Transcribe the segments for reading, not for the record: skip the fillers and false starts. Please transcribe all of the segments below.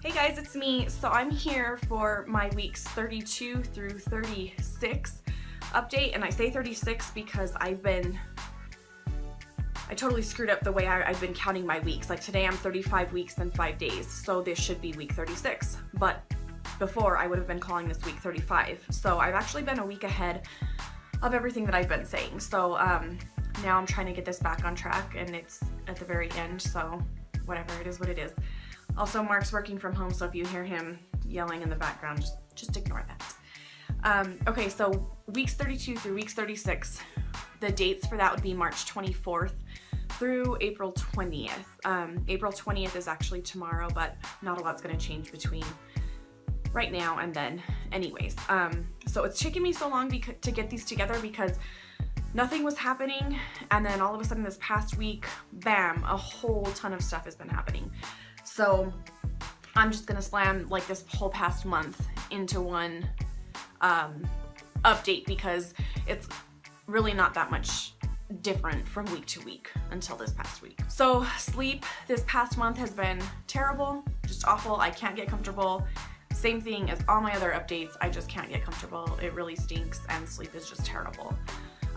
Hey guys, it's me. So I'm here for my weeks 32 through 36 update, and I say 36 because I totally screwed up the way I've been counting my weeks. Like today I'm 35 weeks and 5 days, so this should be week 36. But before I would have been calling this week 35. So I've actually been a week ahead of everything that I've been saying. So now I'm trying to get this back on track, and it's at the very end, so whatever, it is what it is. Also, Mark's working from home, so if you hear him yelling in the background, just ignore that. Okay, so weeks 32 through weeks 36, the dates for that would be March 24th through April 20th. April 20th is actually tomorrow, but not a lot's going to change between right now and then anyways. So it's taken me so long to get these together because nothing was happening, and then all of a sudden this past week, bam, a whole ton of stuff has been happening. So I'm just gonna slam like this whole past month into one update because it's really not that much different from week to week until this past week. So sleep this past month has been terrible, just awful. I can't get comfortable. Same thing as all my other updates, I just can't get comfortable. It really stinks, and sleep is just terrible.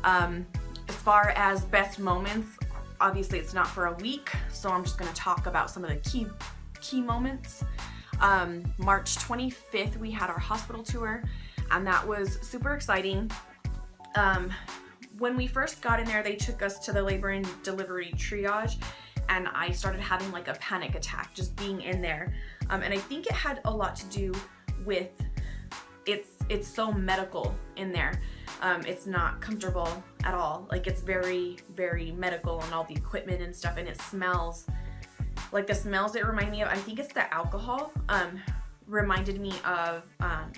As far as best moments, obviously it's not for a week, so I'm just going to talk about some of the key moments. March 25th we had our hospital tour, and that was super exciting. When we first got in there, they took us to the labor and delivery triage, and I started having like a panic attack just being in there. And I think it had a lot to do with it's so medical in there. It's not comfortable at all. Like, it's very, very medical, and all the equipment and stuff, and it smells like the smells it remind me of. I think it's the alcohol reminded me of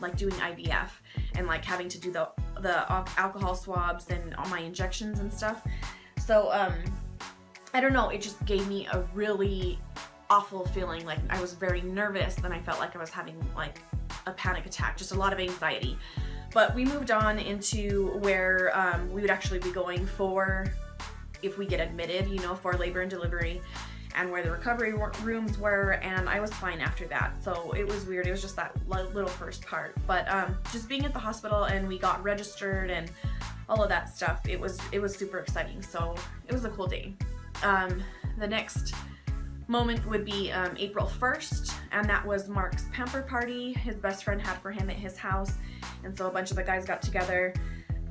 like doing IVF and like having to do the alcohol swabs and all my injections and stuff. So I don't know, it just gave me a really awful feeling. Like, I was very nervous, and I felt like I was having like a panic attack, just a lot of anxiety. But we moved on into where we would actually be going for, if we get admitted, you know, for labor and delivery, and where the recovery rooms were, and I was fine after that. So it was weird. It was just that little first part. But just being at the hospital, and we got registered and all of that stuff, it was super exciting. So it was a cool day. The next moment would be April 1st, and that was Mark's pamper party his best friend had for him at his house. And so a bunch of the guys got together,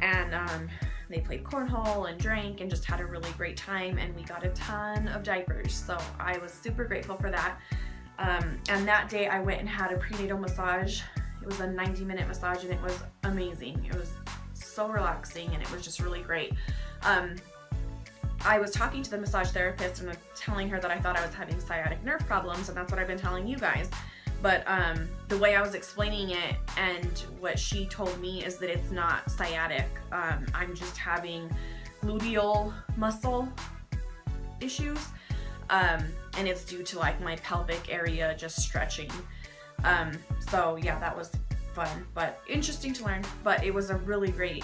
and they played cornhole and drank and just had a really great time, and we got a ton of diapers, so I was super grateful for that. And that day I went and had a prenatal massage. It was a 90-minute massage, and it was amazing. It was so relaxing, and it was just really great. I was talking to the massage therapist and telling her that I thought I was having sciatic nerve problems, and that's what I've been telling you guys. But the way I was explaining it, and what she told me, is that it's not sciatic. I'm just having gluteal muscle issues, and it's due to like my pelvic area just stretching. So yeah, that was fun, but interesting to learn. But it was a really great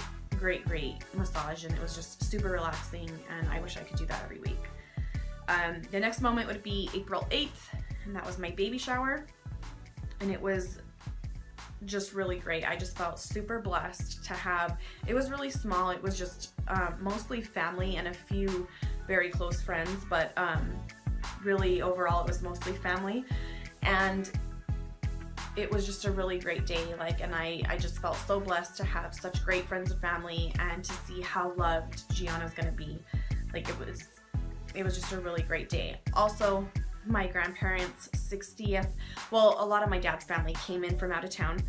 massage, and it was just super relaxing, and I wish I could do that every week. The next moment would be April 8th, and that was my baby shower, and it was just really great. I just felt super blessed to have, it was really small. It was just mostly family and a few very close friends, but really overall it was mostly family, and it was just a really great day. Like, and I just felt so blessed to have such great friends and family, and to see how loved Gianna's gonna be. Like, it was just a really great day. Also, my grandparents' 60th, well, a lot of my dad's family came in from out of town,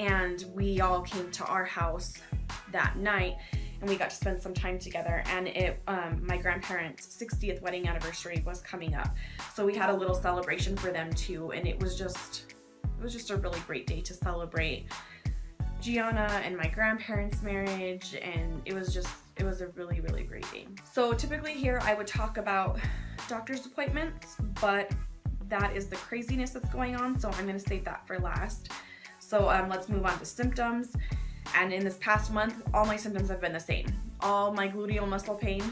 and we all came to our house that night, and we got to spend some time together. And my grandparents' 60th wedding anniversary was coming up, so we had a little celebration for them too, and it was just a really great day to celebrate Gianna and my grandparents' marriage, and it was a really, really great day. So typically here I would talk about doctor's appointments, but that is the craziness that's going on, so I'm going to save that for last. So let's move on to symptoms. And in this past month, all my symptoms have been the same. All my gluteal muscle pain,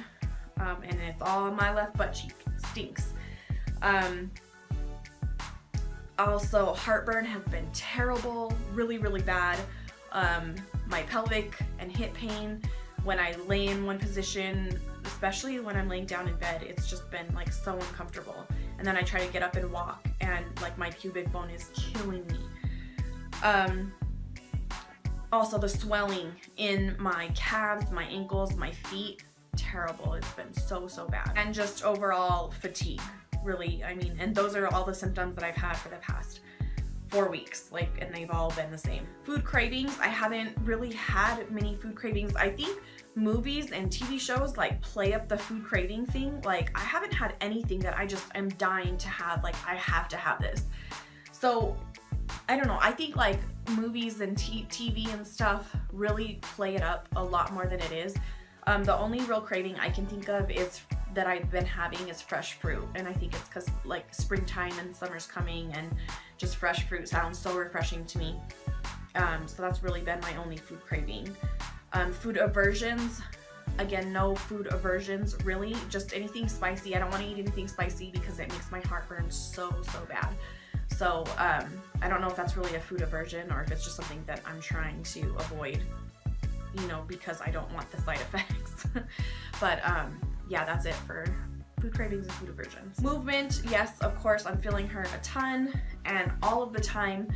and it's all on my left butt cheek. It stinks. Also, heartburn has been terrible, really, really bad. My pelvic and hip pain when I lay in one position, especially when I'm laying down in bed, it's just been like so uncomfortable. And then I try to get up and walk, and like my pubic bone is killing me. Also, the swelling in my calves, my ankles, my feet, terrible. It's been so, so bad. And just overall fatigue, really. I mean, and those are all the symptoms that I've had for the past 4 weeks, like, and they've all been the same. Food cravings, I haven't really had many food cravings. I think movies and TV shows like play up the food craving thing. Like, I haven't had anything that I just am dying to have, like, I have to have this. So I don't know, I think like movies and TV and stuff really play it up a lot more than it is. The only real craving I can think of is that I've been having is fresh fruit, and I think it's because like springtime and summer's coming, and just fresh fruit sounds so refreshing to me. So that's really been my only food craving. Food aversions, again, no food aversions really, just anything spicy. I don't want to eat anything spicy because it makes my heart burn so bad. So I don't know if that's really a food aversion or if it's just something that I'm trying to avoid, you know, because I don't want the side effects. But yeah, that's it for food cravings and food aversions. Movement, yes, of course, I'm feeling her a ton and all of the time.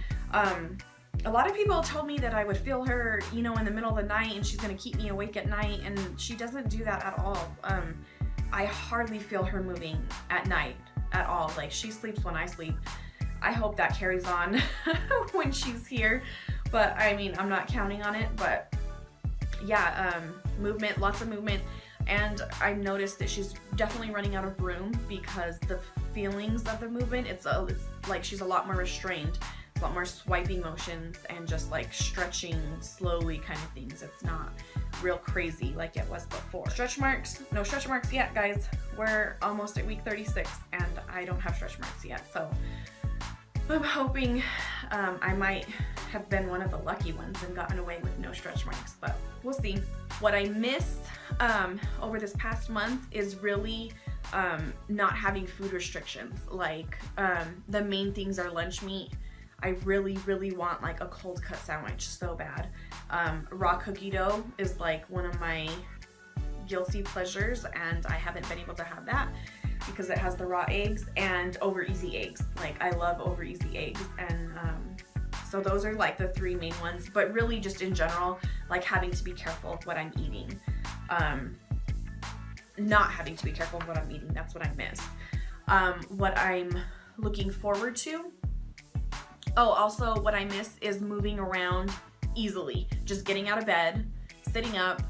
A lot of people told me that I would feel her, you know, in the middle of the night and she's gonna keep me awake at night, and she doesn't do that at all. I hardly feel her moving at night at all. Like, she sleeps when I sleep. I hope that carries on when she's here, but I mean, I'm not counting on it. But yeah, movement, lots of movement. And I noticed that she's definitely running out of room because the feelings of the movement, it's like she's a lot more restrained. It's a lot more swiping motions and just like stretching slowly kind of things. It's not real crazy like it was before. Stretch marks, no stretch marks yet, guys. We're almost at week 36 and I don't have stretch marks yet. So I'm hoping I might have been one of the lucky ones and gotten away with no stretch marks, but we'll see. What I missed over this past month is really not having food restrictions. Like, the main things are lunch meat. I really want like a cold cut sandwich so bad. Raw cookie dough is like one of my guilty pleasures, and I haven't been able to have that because it has the raw eggs, and over easy eggs. Like, I love over easy eggs, and so those are like the 3 main ones. But really just in general, like having to be careful of what I'm eating. Not having to be careful of what I'm eating, that's what I miss. What I'm looking forward to, also what I miss is moving around easily. Just getting out of bed, sitting up,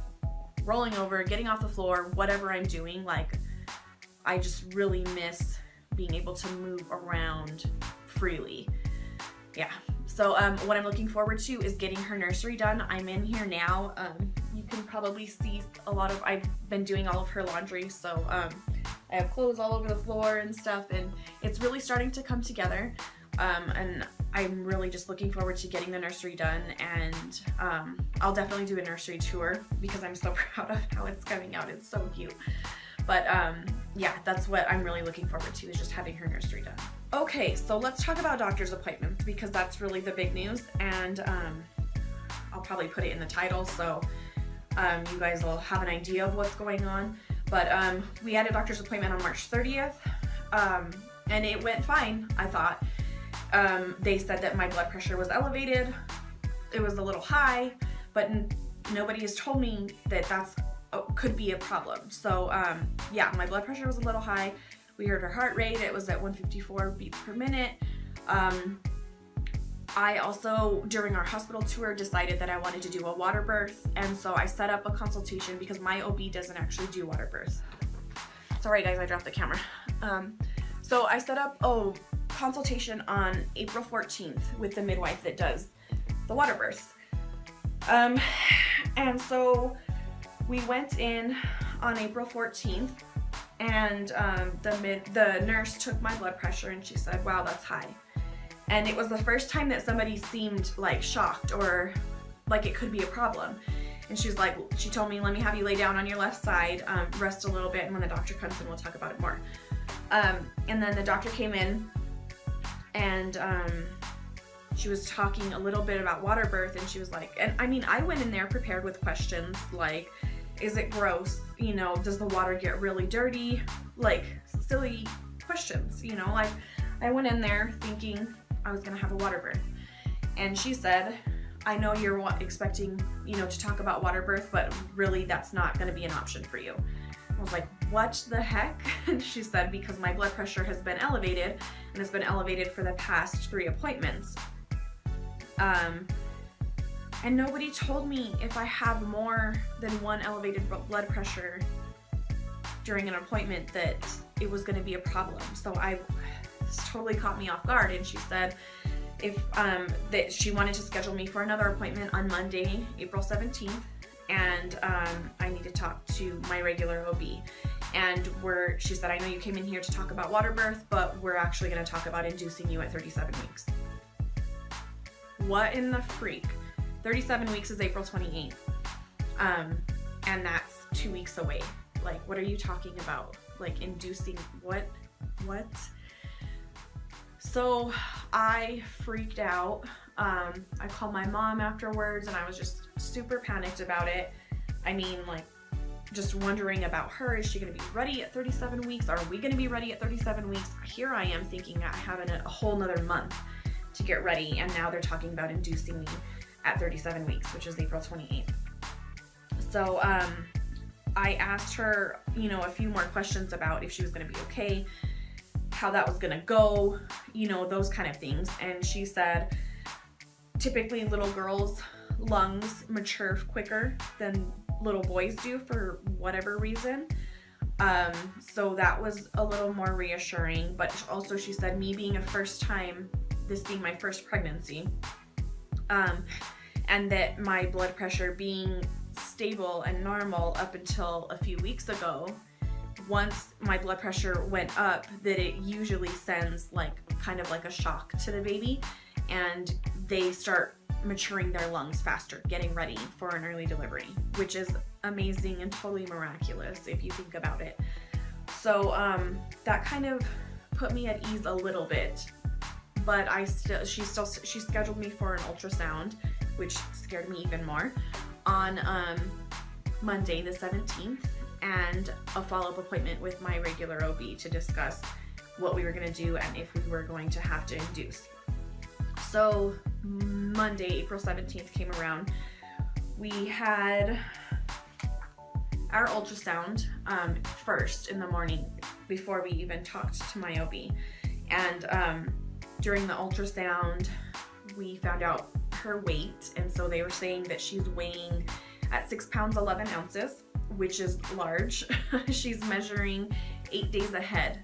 rolling over, getting off the floor, whatever I'm doing. Like, I just really miss being able to move around freely. Yeah. So what I'm looking forward to is getting her nursery done. I'm in here now. You can probably see I've been doing all of her laundry. So I have clothes all over the floor and stuff, and it's really starting to come together. And I'm really just looking forward to getting the nursery done, and I'll definitely do a nursery tour because I'm so proud of how it's coming out. It's so cute. But yeah, that's what I'm really looking forward to, is just having her nursery done. Okay, so let's talk about doctor's appointments because that's really the big news, and I'll probably put it in the title so you guys will have an idea of what's going on. But we had a doctor's appointment on March 30th, and it went fine, I thought. They said that my blood pressure was elevated. It was a little high, but nobody has told me that could be a problem. So yeah, my blood pressure was a little high. We heard her heart rate. It was at 154 beats per minute. I also, during our hospital tour, decided that I wanted to do a water birth, and so I set up a consultation because my OB doesn't actually do water births. Sorry guys, I dropped the camera. So I set up a consultation on April 14th with the midwife that does the water births. And so we went in on April 14th, and the nurse took my blood pressure and she said, wow, that's high. And it was the first time that somebody seemed like shocked or like it could be a problem. And she told me, let me have you lay down on your left side, rest a little bit, and when the doctor comes in, we'll talk about it more. And then the doctor came in, And she was talking a little bit about water birth, and she was like, and I mean, I went in there prepared with questions like, is it gross? You know, does the water get really dirty? Like silly questions, you know, like I went in there thinking I was gonna have a water birth. And she said, I know you're expecting, you know, to talk about water birth, but really that's not gonna be an option for you. I was like, what the heck? And she said, because my blood pressure has been elevated, and it's been elevated for the past 3 appointments. And nobody told me if I have more than 1 elevated blood pressure during an appointment that it was going to be a problem. So this totally caught me off guard. And she said if that she wanted to schedule me for another appointment on Monday, April 17th, and I need to talk to my regular OB. And she said, I know you came in here to talk about water birth, but we're actually going to talk about inducing you at 37 weeks. What in the freak? 37 weeks is April 28th. And that's 2 weeks away. Like, what are you talking about? Like, inducing what? So I freaked out. I called my mom afterwards, and I was just super panicked about it. I mean, like, just wondering about her. Is she going to be ready at 37 weeks? Are we going to be ready at 37 weeks? Here I am thinking I have a whole nother month to get ready, and now they're talking about inducing me at 37 weeks, which is April 28th. So I asked her, you know, a few more questions about if she was going to be okay, how that was going to go, you know, those kind of things. And she said, typically little girls' lungs mature quicker than little boys do for whatever reason. So that was a little more reassuring. But also she said, me being this being my first pregnancy, and that my blood pressure being stable and normal up until a few weeks ago, once my blood pressure went up, that it usually sends like kind of like a shock to the baby, and they start maturing their lungs faster, getting ready for an early delivery, which is amazing and totally miraculous if you think about it. So that kind of put me at ease a little bit. But she scheduled me for an ultrasound, which scared me even more, on Monday the 17th, and a follow-up appointment with my regular OB to discuss what we were going to do and if we were going to have to induce. So Monday, April 17th came around. We had our ultrasound first in the morning before we even talked to my OB. And during the ultrasound, we found out her weight, and so they were saying that she's weighing at 6 pounds 11 ounces, which is large. She's measuring 8 days ahead,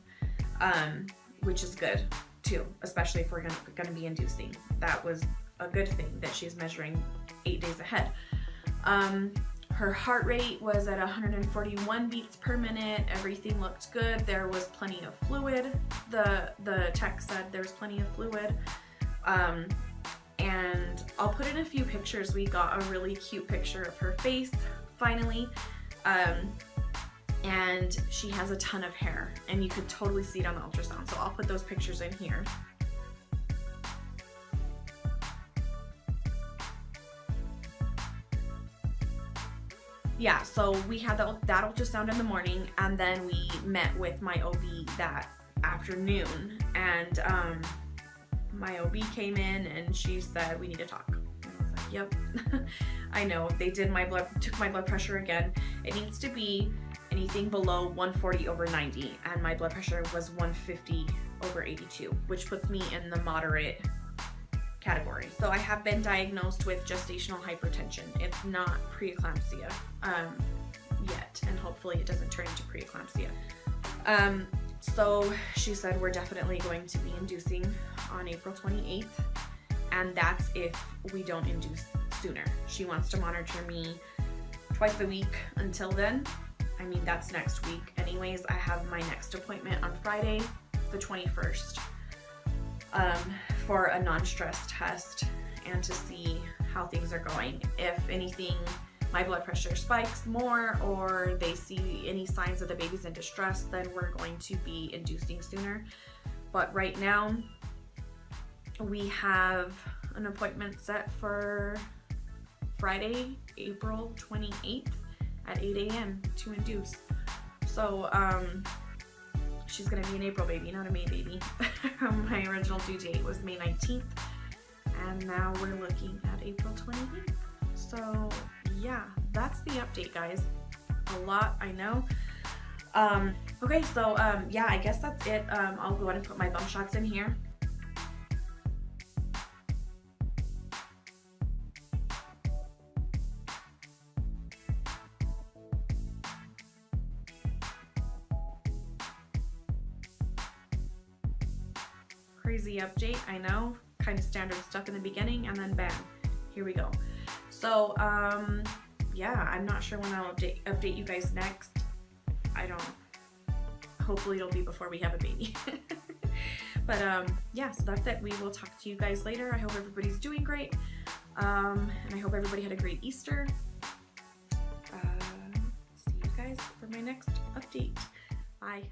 which is good too, especially if we're gonna be inducing. That was a good thing that she's measuring 8 days ahead. Her heart rate was at 141 beats per minute. Everything looked good. There was plenty of fluid. The tech said there's plenty of fluid. And I'll put in a few pictures. We got a really cute picture of her face, finally. And she has a ton of hair, and you could totally see it on the ultrasound. So I'll put those pictures in here. Yeah, so we had that ultrasound in the morning, and then we met with my OB that afternoon, and my OB came in and she said, we need to talk. And I was like, yep. I know. They took my blood pressure again. It needs to be anything below 140/90, and my blood pressure was 150/82, which puts me in the moderate category. So I have been diagnosed with gestational hypertension. It's not preeclampsia yet, and hopefully it doesn't turn into preeclampsia. So she said we're definitely going to be inducing on April 28th, and that's if we don't induce sooner. She wants to monitor me twice a week until then. I mean, that's next week. Anyways, I have my next appointment on Friday, the 21st, for a non-stress test and to see how things are going. If anything, my blood pressure spikes more, or they see any signs that the baby's in distress, then we're going to be inducing sooner. But right now, we have an appointment set for Friday, April 28th at 8 a.m. to induce. So she's gonna be an April baby, not a May baby. My original due date was May 19th, and now we're looking at April 28th. So yeah, that's the update, guys. A lot, I know. Okay, so yeah, I guess that's it. I'll go ahead and put my bump shots in here. Crazy update, I know. Kind of standard stuff in the beginning, and then bam, here we go. So yeah, I'm not sure when I'll update you guys next. I don't. Hopefully it'll be before we have a baby. But yeah, so that's it. We will talk to you guys later. I hope everybody's doing great, and I hope everybody had a great Easter. See you guys for my next update. Bye.